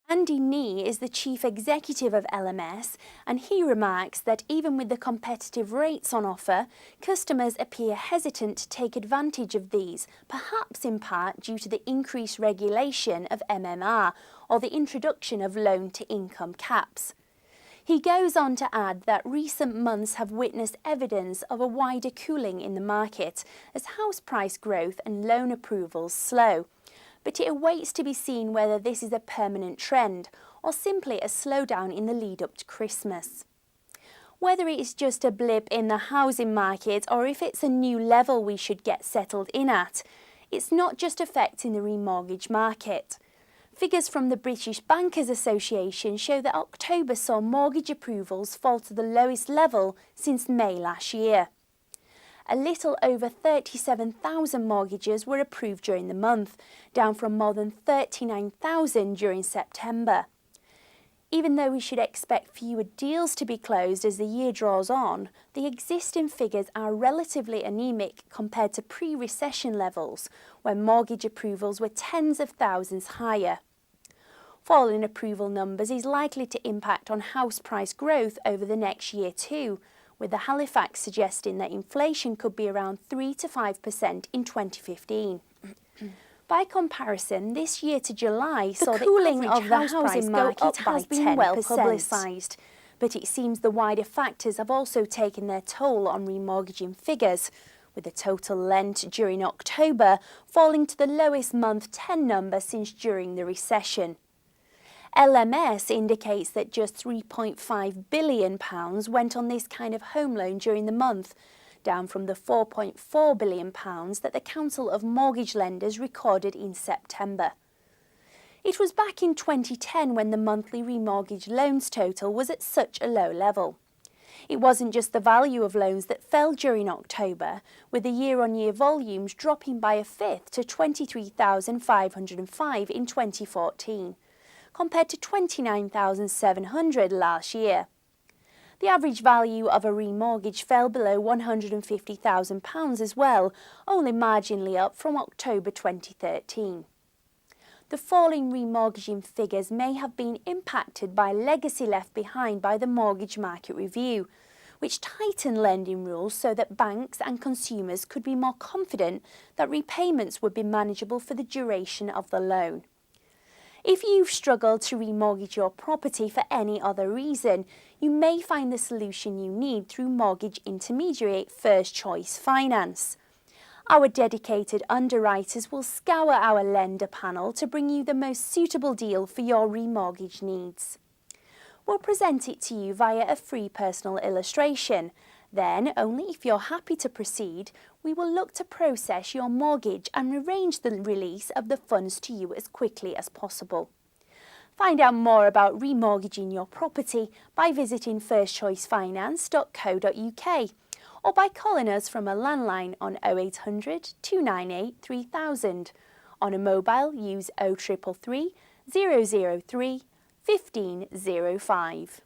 Andy Nee is the chief executive of LMS, and he remarks that even with the competitive rates on offer, customers appear hesitant to take advantage of these, perhaps in part due to the increased regulation of MMR or the introduction of loan-to-income caps. He goes on to add that recent months have witnessed evidence of a wider cooling in the market as house price growth and loan approvals slow. But it awaits to be seen whether this is a permanent trend or simply a slowdown in the lead up to Christmas. Whether it is just a blip in the housing market or if it's a new level we should get settled in at, it's not just affecting the remortgage market. Figures from the British Bankers Association show that October saw mortgage approvals fall to the lowest level since May last year. A little over 37,000 mortgages were approved during the month, down from more than 39,000 during September. Even though we should expect fewer deals to be closed as the year draws on, the existing figures are relatively anemic compared to pre-recession levels, when mortgage approvals were tens of thousands higher. Falling approval numbers is likely to impact on house price growth over the next year too, with the Halifax suggesting that inflation could be around 3 to 5% in 2015. By comparison, this year to July saw the cooling of the housing market has been well publicised, but it seems the wider factors have also taken their toll on remortgaging figures, with the total lent during October falling to the lowest month 10 number since during the recession. LMS indicates that just £3.5 billion went on this kind of home loan during the month, down from the £4.4 billion that the Council of Mortgage Lenders recorded in September. It was back in 2010 when the monthly remortgage loans total was at such a low level. It wasn't just the value of loans that fell during October, with the year-on-year volumes dropping by a fifth to 23,505 in 2014. Compared to 29,700 last year. The average value of a remortgage fell below £150,000 as well, only marginally up from October 2013. The falling remortgaging figures may have been impacted by legacy left behind by the Mortgage Market Review, which tightened lending rules so that banks and consumers could be more confident that repayments would be manageable for the duration of the loan. If you've struggled to remortgage your property for any other reason, you may find the solution you need through mortgage intermediary First Choice Finance. Our dedicated underwriters will scour our lender panel to bring you the most suitable deal for your remortgage needs. We'll present it to you via a free personal illustration. Then, only if you're happy to proceed, we will look to process your mortgage and arrange the release of the funds to you as quickly as possible. Find out more about remortgaging your property by visiting firstchoicefinance.co.uk or by calling us from a landline on 0800 298 3000. On a mobile, use 0333 003 1505.